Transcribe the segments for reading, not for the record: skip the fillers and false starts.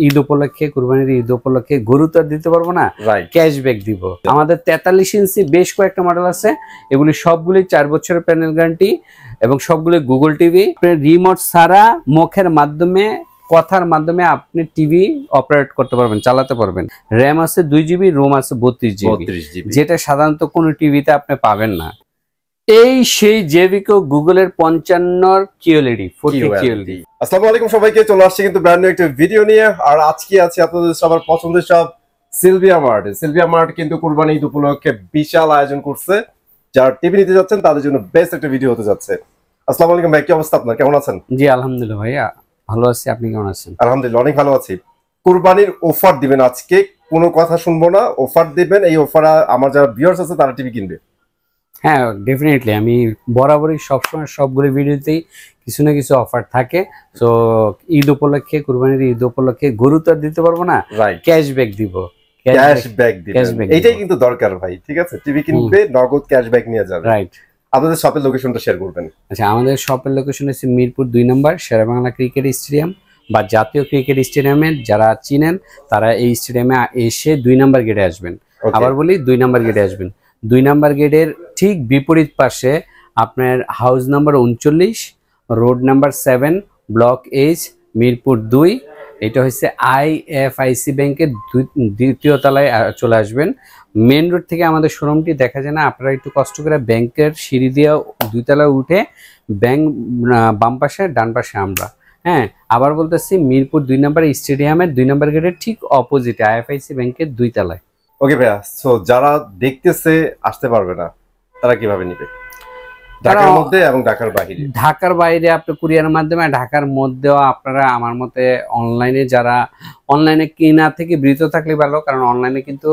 ঈদ উপলক্ষে, কুরবানির ঈদ উপলক্ষে গরু তো আর দিতে পারবো না, ক্যাশব্যাক দিব। আমাদের 43 ইঞ্চি বেশ কয়েকটা মডেল আছে, এগুলি সবগুলি 4 বছরের প্যানেল গ্যারান্টি এবং সবগুলি গুগল টিভি। রিমোট ছাড়া মুখের মাধ্যমে, কথার মাধ্যমে আপনি টিভি অপারেট করতে পারবেন, চালাতে পারবেন। র্যাম আছে 2 জিবি, রোম আছে 32 জিবি, যেটা সাধারণত কোনো টিভিতে আপনি পাবেন না। এই সেই জেভিকো গুগলের 55 কিউএলইডি 40 কিউএলইডি। আসসালামু আলাইকুম সবাইকে, চলে আসছে কিন্তু ব্র্যান্ড নিউ একটা ভিডিও নিয়ে। আর আজকে আছে আপনাদের সবার পছন্দের সব সিলভিয়া মার্ট। সিলভিয়া মার্ট কিন্তু কুরবানি ঈদ উপলক্ষে বিশাল আয়োজন করছে। যারা টিভি নিতে যাচ্ছেন তাদের জন্য বেস্ট একটা ভিডিও হতে যাচ্ছে। আসসালামু আলাইকুম ভাই, কি অবস্থা আপনার, কেমন আছেন? জি আলহামদুলিল্লাহ ভাইয়া ভালো আছি, আপনি কেমন আছেন? আলহামদুলিল্লাহ অনেক ভালো আছি। কুরবানির অফার দিবেন আজকে, কোনো কথা শুনবো না, অফার দিবেন। এই অফার আমার যারা ভিউয়ার্স আছে তারা টিভি কিনবে। হ্যাঁ ডেফিনেটলি, আমি বরাবরই সবসময় সবগুলো ভিডিওতেই কিছু না কিছু অফার থাকে। তো ঈদ উপলক্ষে, কুরবানির ঈদ উপলক্ষে গরু তো আর দিতে পারবো না, ক্যাশব্যাক দিব। ক্যাশব্যাক দিবেন, এইটাই কিন্তু দরকার ভাই। ঠিক আছে, টিভি কিনবে নগদ ক্যাশব্যাক নিয়ে যাবে। রাইট। আপনাদের শপের লোকেশনটা শেয়ার করবেন। আচ্ছা, আমাদের শপের লোকেশন হচ্ছে মিরপুর 2 নম্বর শেরেবাংলা ক্রিকেট স্টেডিয়াম বা জাতীয় ক্রিকেট স্টেডিয়ামে। যারা চিনেন তারা এই স্টেডিয়ামে এসে 2 নম্বর গেটে আসবেন। আবার বলি 2 নম্বর গেটে আসবেন। 2 নম্বর গেটের ঠিক বিপরীত পাশে আপনার house number 39, road number 7, block H, Mirpur 2। এটা হচ্ছে আইএফআইসি ব্যাংকের দ্বিতীয় তলায় চলে আসবেন। মেন রোড থেকে আমাদের শোরুমটি দেখা যায় না, আপনারা একটু কষ্ট করে ব্যাংকের সিঁড়ি দিয়ে 2 তলায় উঠে ব্যাংক বাম পাশে, ডান পাশে আমরা। হ্যাঁ, আবার বলতেছি মিরপুর 2 নম্বর স্টেডিয়ামের 2 নম্বর গেটের ঠিক অপোজিটে আইএফআইসি ব্যাংকের 2 তলায়। ওকে ভাইয়া, সো যারা দেখতেছে আসতে পারবে না তারা কিভাবে নিবে? ঢাকার মধ্যে এবং ঢাকার বাইরে? ঢাকার বাইরে আপনি কুরিয়ারের মাধ্যমে, ঢাকার মধ্যেও আপনারা আমার মতে অনলাইনে, যারা অনলাইনে কিনা থেকে বিরত থাকলে ভালো, কারণ অনলাইনে কিন্তু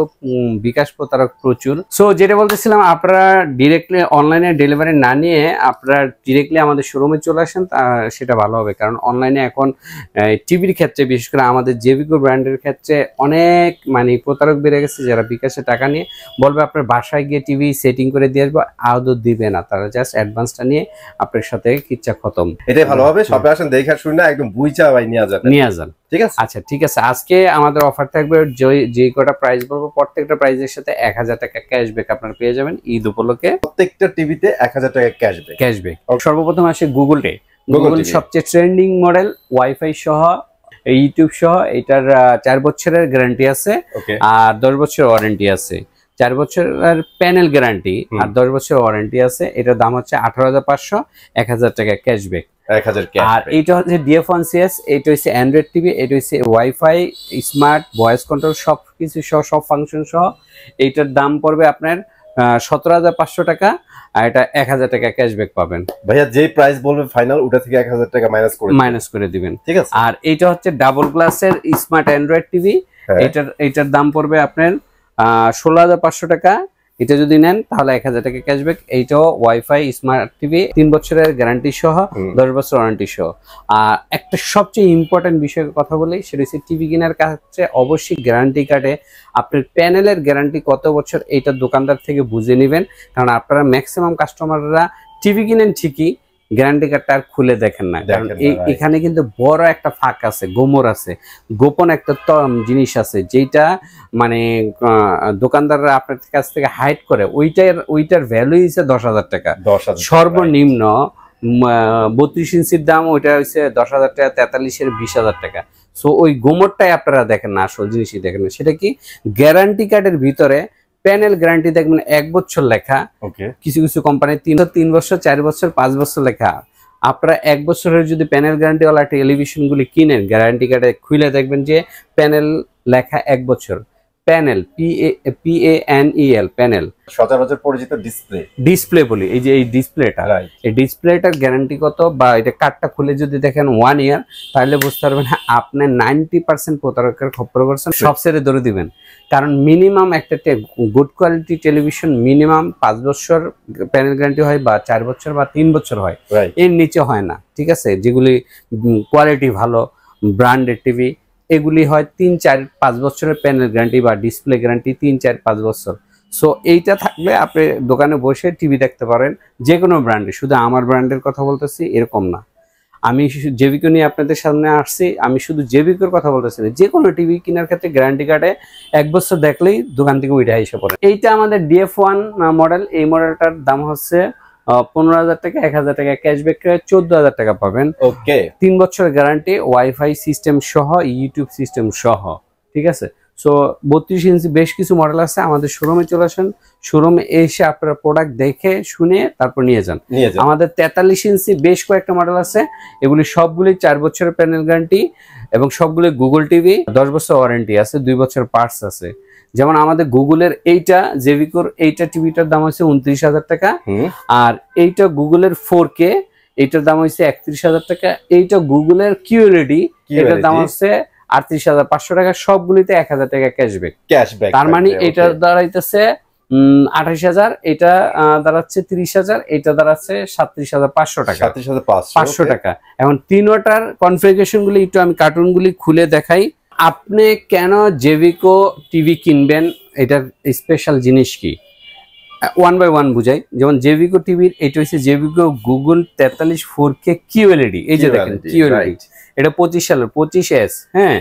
বিকাশ প্রতারক প্রচুর। সো যেটা বলতেছিলাম, আপনারা ডিরেক্টলি অনলাইনে ডেলিভারি না নিয়ে আপনারা ডিরেক্টলি আমাদের শোরুমে চলে আসেন, সেটা ভালো হবে। কারণ অনলাইনে এখন টিভির ক্ষেত্রে, বিশেষ করে আমাদের জেভিকো ব্র্যান্ডের ক্ষেত্রে অনেক প্রতারক বেড়ে গেছে, যারা বিকাশে টাকা নিয়ে বলবে আপনার বাসায় গিয়ে টিভি সেটিং করে দিয়ে আসবো, আদৌ দিবে না। তারা জাস্ট অ্যাডভান্সটা নিয়ে আপনার সাথে কিচ্ছা খতম। এটাই ভালো হবে, সবাই আসেন দেখা শুনে একদম বুঝা ভাই নিয়ে যান। ঠিক আছে? আচ্ছা ঠিক আছে, আজকে আমাদের অফার থাকবে, যে কটা প্রাইস বলবো প্রত্যেকটা প্রাইসের সাথে 1000 টাকা ক্যাশব্যাক আপনারা পেয়ে যাবেন ঈদ উপলক্ষে। প্রত্যেকটা টিভিতে 1000 টাকা ক্যাশব্যাক। সর্বপ্রথম আসে গুগল সবচেয়ে ট্রেন্ডিং মডেল, ওয়াইফাই সহ, ইউটিউব সহ। এটার 4 বছরের গ্যারান্টি আছে আর 10 বছরের ওয়ারেন্টি আছে। 4 বছরের প্যানেল গ্যারান্টি আর 10 বছরের ওয়ারেন্টি আছে। এটার দাম হচ্ছে 18,500, 1000 টাকা ক্যাশব্যাক। আর এইটা হচ্ছে DF1CS, এটা হচ্ছে অ্যান্ড্রয়েড টিভি, এটা হচ্ছে ওয়াইফাই, স্মার্ট ভয়েস কন্ট্রোল, সবকিছু সহ, সব ফাংশন সহ। এইটার দাম পড়বে আপনার 17,500 টাকা, আর এটা 1000 টাকা ক্যাশব্যাক পাবেন। ভাইয়া যে প্রাইস বলবে ফাইনাল, ওটা থেকে 1000 টাকা মাইনাস করে দিবেন। ঠিক আছে। আর এইটা হচ্ছে ডাবল গ্লাসের স্মার্ট অ্যান্ড্রয়েড টিভি, এইটার দাম পড়বে আপনার 16,500 টাকা। এটা যদি নেন তাহলে 1000 টাকা ক্যাশব্যাক। এইটাও ওয়াইফাই স্মার্ট টিভি, 3 বছরের গ্যারান্টি সহ, 10 বছর ওয়ারেন্টি সহ। আর একটা সবচেয়ে ইম্পর্টেন্ট বিষয়ের কথা বলি, সেটা হচ্ছে টিভি কেনার কাছে অবশ্যই গ্যারান্টি কার্ডে আপনার প্যানেলের গ্যারান্টি কত বছর এইটা দোকানদার থেকে বুঝে নেবেন। কারণ আপনারা ম্যাক্সিমাম কাস্টমাররা টিভি কিনেন ঠিকই, গ্যারান্টি কার্ডটা আর খুলে দেখেন না। কারণ এখানে কিন্তু বড় একটা ফাঁক আছে, গোমর আছে, গোপন একটা জিনিস আছে, যেটা দোকানদাররা আপনার কাছ থেকে হাইড করে। ওইটার ভ্যালু হচ্ছে 10,000 টাকা সর্বনিম্ন। 32 ইঞ্চির দাম ওইটা হচ্ছে 10,000 টাকা, 43-এর 20,000 টাকা। সো ওই গোমরটাই আপনারা দেখেন না, আসল জিনিসই দেখেন না। সেটা কি, গ্যারান্টি কার্ডের ভিতরে প্যানেল গ্যারান্টি দেখবেন 1 বছর লেখা, কিছু কিছু কোম্পানি 3 বছর, 4 বছর, 5 বছর লেখা। আপনারা 1 বছরের যদি প্যানেল গ্যারান্টি ওয়ালা টেলিভিশন গুলি কিনেন, গ্যারান্টি কার্ডে খুলে দেখবেন যে প্যানেল লেখা 1 বছর। প্যানেল PANEL প্যানেল, সচরাচর পরিচিত ডিসপ্লে বলি। এই যে এই ডিসপ্লেটা, এই ডিসপ্লেটার গ্যারান্টি কত, বা এটা কার্ডটা খুলে যদি দেখেন 1 ইয়ার, তাহলে বুঝতে পারবেন আপনি 90% প্রতারকের খপ্পরে পড়ছেন। সব ছেড়ে ধরে দিবেন। কারণ মিনিমাম একটা গুড কোয়ালিটি টেলিভিশন মিনিমাম 5 বছর প্যানেল গ্যারান্টি হয়, বা 4 বছর বা 3 বছর হয়, এর নিচে হয় না। ঠিক আছে, যেগুলি কোয়ালিটি ভালো ব্র্যান্ডেড টিভি, এগুলি হয় 3, 4, 5 বছরের প্যানেল গ্যারান্টি বা ডিসপ্লে গ্যারান্টি 3, 4, 5 বছর। সো এইটা থাকলে আপনি দোকানে বসে টিভি দেখতে পারেন, যে কোনো ব্র্যান্ডে, শুধু আমার ব্র্যান্ডের কথা বলতেছি এরকম না। আমি জেভিকো নিয়ে আপনাদের সামনে আসছি, আমি শুধু জেভিকোর কথা বলতেছি না, যে কোনো টিভি কেনার ক্ষেত্রে গ্যারান্টি কার্ডে 1 বছর দেখলেই দোকান থেকে ওইটা এসে পড়ে। এইটা আমাদের DF1 মডেল, এই মডেলটার দাম হচ্ছে 15,000 টাকা, 1,000 টাকা ক্যাশব্যাক, 14,000 টাকা পাবেন। ওকে, 3 বছরের গ্যারান্টি, ওয়াইফাই সিস্টেম সহ, ইউটিউব সিস্টেম সহ, ঠিক আছে। সো 32 ইঞ্চি বেশ কিছু মডেল আছে, আমাদের শোরুমে চলে আসেন, শোরুমে এসে আপনারা প্রোডাক্ট দেখে শুনে তারপর নিয়ে যান। আমাদের 43 ইঞ্চি বেশ কয়েকটা মডেল আছে, এগুলি সবগুলি 4 বছরের প্যানেল গ্যারান্টি এবং সবগুলি গুগল টিভি, 10 বছর ওয়ারেন্টি আছে, 2 বছর পার্টস আছে। যেমন আমাদের গুগলের এইটা জেভিকোর এইটা টিভিটার দাম হচ্ছে 29,000 টাকা, আর এইটা গুগলের 4K এইটার দাম হচ্ছে 31,000 টাকা, এইটা গুগলের QLED এটার দাম হচ্ছে 38,500 টাকা। সবগুলিতে 1,000 টাকা ক্যাশব্যাক। তার মানে এটার দাঁড়াইতেছে 28,000, এটা দাঁড়াচ্ছে 30,000, এটা দাঁড়াচ্ছে 37,500 টাকা, 500 টাকা। এখন 3 ওয়াটার কনফিগারেশন গুলি একটু আমি কার্টুন গুলি খুলে দেখাই। আপনি কেন জেভিকো টিভি কিনবেন, এটার স্পেশাল জিনিস কি, 1 বাই 1 বুঝাই। যেমন জেভিকো টিভির এটা হচ্ছে জেভিকো গুগল 43 4K QLED, এই যে দেখেন QLED, এটা 25 সালের 25S, হ্যাঁ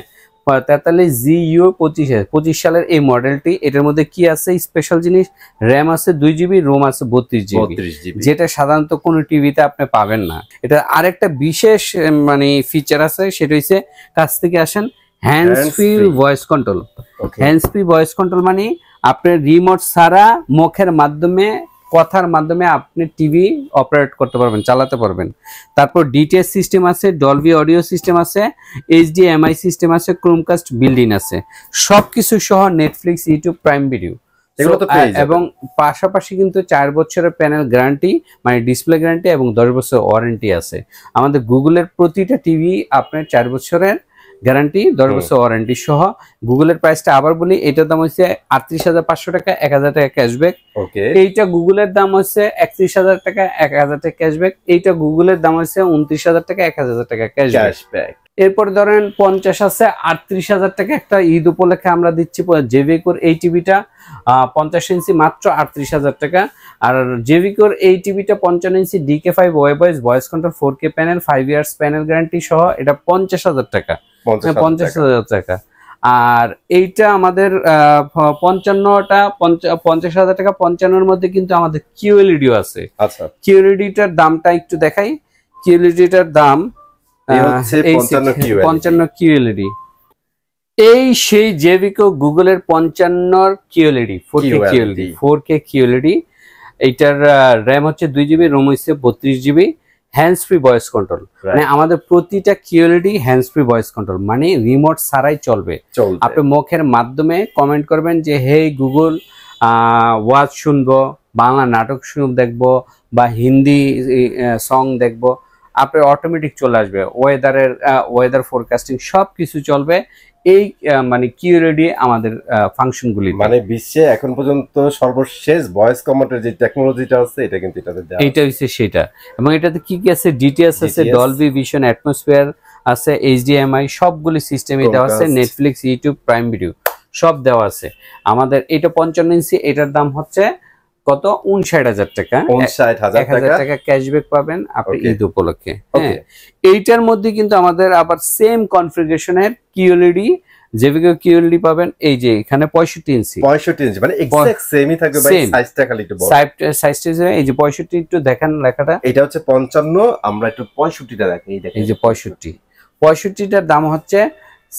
43 GU 25S, 25 সালের এই মডেলটি। এটার মধ্যে কি আছে স্পেশাল জিনিস, র্যাম আছে 2 GB, রোম আছে 32 GB, যেটা সাধারণত কোনো টিভিতে আপনি পাবেন না। এটা আরেকটা বিশেষ মানে ফিচার আছে, সেটা হচ্ছে কাছ থেকে আসেন, hands free voice control. Hands free voice control মানে আপনার রিমোট ছাড়া মুখের মাধ্যমে, কথার মাধ্যমে আপনি টিভি অপারেট করতে পারবেন, চালাতে পারবেন। তারপর ডিটিএস সিস্টেম আছে, ডলবি অডিও সিস্টেম আছে, HDMI সিস্টেম আছে, ক্রোমকাস্ট বিল্ডিং আছে, সবকিছু সহ নেটফ্লিক্স, ইউটিউব, প্রাইম ভিডিও এবং পাশাপাশি কিন্তু 4 বছরের প্যানেল গ্যারান্টি মানে ডিসপ্লে গ্যারান্টি এবং 10 বছর ওয়ারেন্টি আছে। আমাদের গুগলের প্রতিটা টিভি আপনার 4 বছরের গ্যারান্টি, 10 বছর ওয়ারেন্টি সহ। গুগলের প্রাইসটা আবার বলি, এটার দাম হচ্ছে 38,500 টাকা, 1,000 টাকা ক্যাশব্যাক। এইটা গুগলের দাম হচ্ছে 31,000 টাকা, 1,000 টাকা ক্যাশব্যাক। এইটা গুগলের দাম হচ্ছে 29,000 টাকা, 1,000 টাকা ক্যাশব্যাক। এরপর ধরেন 50 আছে, 38,000 টাকা একটা ঈদ উপলক্ষে আমরা দিচ্ছি জেভিকোর এই টিভিটা 50 ইঞ্চি মাত্র 38,000 টাকা। আর জেভিকোর এই টিভিটা 55 ইঞ্চি DK5 voice control 4K panel, 5 years panel guarantee সহ, এটা 50,000 টাকা, 50,000 টাকা। আর এইটা আমাদের 55টা 50,000 টাকা। 55-এর মধ্যে কিন্তু আমাদের QLED আছে। আচ্ছা, QLED-টার দামটা একটু দেখাই। QLED-টার দাম 55 QLED, এই সেই জেভিকো গুগলের 55 QLED 4K QLED। এইটার র্যাম হচ্ছে 2 GB, রোম হচ্ছে 32 GB, hands free voice control. মানে আমাদের প্রতিটা QLED hands free voice control, মানে রিমোট ছাড়াই চলবে। আপনি মুখের মাধ্যমে কমেন্ট করবেন যে হে গুগল ওয়াজ শুনবো, বাংলা নাটক দেখবো বা হিন্দি সং দেখবো, আপনার অটোমেটিক চলে আসবে। ওয়েদার ফোরকাস্টিং সবকিছু চলবে এই মানে QLED আমাদের ফাংশনগুলি। মানে বিশ্বে এখন পর্যন্ত সর্বশেষ ভয়েস কমান্ডের যে টেকনোলজিটা আছে, এটা কিন্তু এইটা হচ্ছে সেটা। এবং এটাতে কি কি আছে, ডিটিএস আছে, ডলবি ভিশন, অ্যাটমসফিয়ার আছে, HDMI সবগুলি সিস্টেম এটা আছে, নেটফ্লিক্স, ইউটিউব, প্রাইম ভিডিও সব দেওয়া আছে আমাদের। এটা 55 ইঞ্চি, এটার দাম হচ্ছে কত, 59,000 টাকা, 1,000 টাকা ক্যাশব্যাক পাবেন আপনি ঈদ উপলক্ষে। হ্যাঁ, এইটার মধ্যে কিন্তু আমাদের আবার সেম কনফিগারেশনের QLED জেভিকো QLED পাবেন। এই যে এখানে 65 ইঞ্চি মানে এক্সাক্ট সেমই থাকবে ভাই, সাইজটা খালি একটু বড়। সাইজটা এই যে 65 একটু দেখেন লেখাটা, এটা হচ্ছে 55, আমরা একটু 65টা দেখি। এই যে 65টার দাম হচ্ছে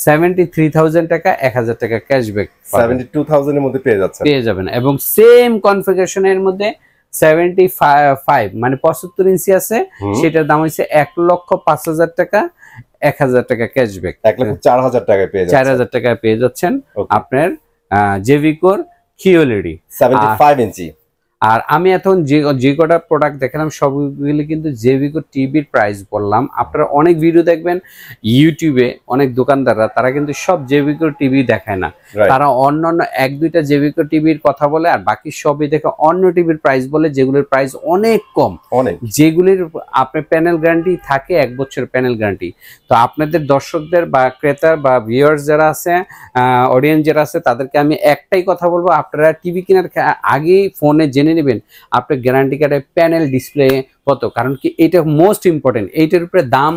73,000 টাকা, 1,000 টাকা ক্যাশব্যাক 72,000 এর মধ্যে পেয়ে যাবেন। এবং সেম কনফিগারেশনের মধ্যে 75 মানে 75 ইঞ্চি আছে, সেটার দাম হচ্ছে 1,05,000 টাকা, 1,000 টাকা ক্যাশব্যাক, 1,04,000 টাকায় পেয়ে যাচ্ছেন। 4,000 টাকায় পেয়ে যাচ্ছেন আপনার জেভিকোর QLED 75 ইঞ্চি। আর আমি এখন যে কটা প্রোডাক্ট দেখালাম সবগুলি কিন্তু জেভিকো টিভির প্রাইস বললাম। আপনারা অনেক ভিডিও দেখবেন ইউটিউবে, অনেক দোকানদাররা তারা কিন্তু সব জেভিকো টিভি দেখায় না, তারা অন্যান্য 1-2টা জেভিকো টিভির কথা বলে আর বাকি সবই দেখে অন্য টিভির প্রাইস বলে, যেগুলোর প্রাইস অনেক কম, যেগুলির আপনার প্যানেল গ্যারান্টি থাকে 1 বছরের প্যানেল গ্যারান্টি। তো আপনাদের দর্শকদের বা ক্রেতার বা ভিউয়ার্স যারা আছে, অডিয়েন্স যারা আছে, তাদেরকে আমি একটাই কথা বলবো, আপনারা টিভি কেনার আগেই ফোনে জেনে জেনে নেবেন আপনার গ্যারান্টি কার্ডের প্যানেল ডিসপ্লে কত, কারণ কি এটা মোস্ট ইম্পর্টেন্ট। এইটার উপরে দাম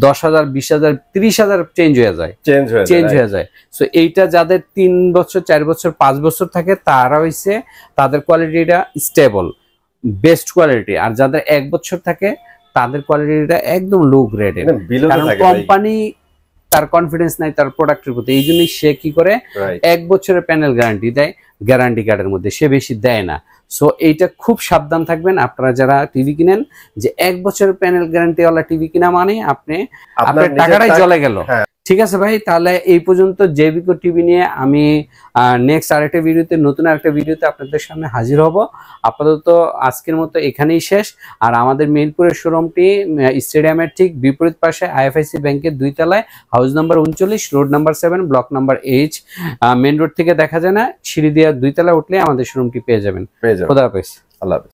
10,000, 20,000, 30,000 চেঞ্জ হয়ে যায়। সো এইটা যাদের 3 বছর, 4 বছর, 5 বছর থাকে তারা হইছে তাদের কোয়ালিটিটা স্টেবল, বেস্ট কোয়ালিটি। আর যাদের 1 বছর থাকে তাদের কোয়ালিটিটা একদম লো গ্রেডের, কারণ কোম্পানি তার কনফিডেন্স নাই তার প্রোডাক্টের প্রতি, এই জন্যই সে কি করে 1 বছরের প্যানেল গ্যারান্টি দেয় গ্যারান্টি কার্ডের মধ্যে, সে বেশি দেয় না। সো এইটা খুব সাবধান থাকবেন আপনারা যারা টিভি কিনেন, যে 1 বছরের প্যানেল গ্যারান্টি ওয়ালা টিভি কিনা মানে আপনার টাকাটাই চলে গেল। ঠিক আছে ভাই, তাহলে এই পর্যন্ত জেবিকো টিভি নিয়ে আমি নেক্সট আরেকটা ভিডিওতে, নতুন আরেকটা ভিডিওতে আপনাদের সামনে হাজির হব। আপাতত আজকের মতো এখানেই শেষ। আর আমাদের মিরপুরের শোরুমটি স্টেডিয়ামের ঠিক বিপরীত পাশে আইএফআইসি ব্যাংকের 2 তলায়, house number 39, road number 7, block number H। Main road থেকে দেখা যায় না, সিঁড়ি দিয়ে 2 তলায় উঠলে আমাদের শোরুমটি পেয়ে যাবেন। খোদা হাফেজ। আল্লাহ হাফেজ।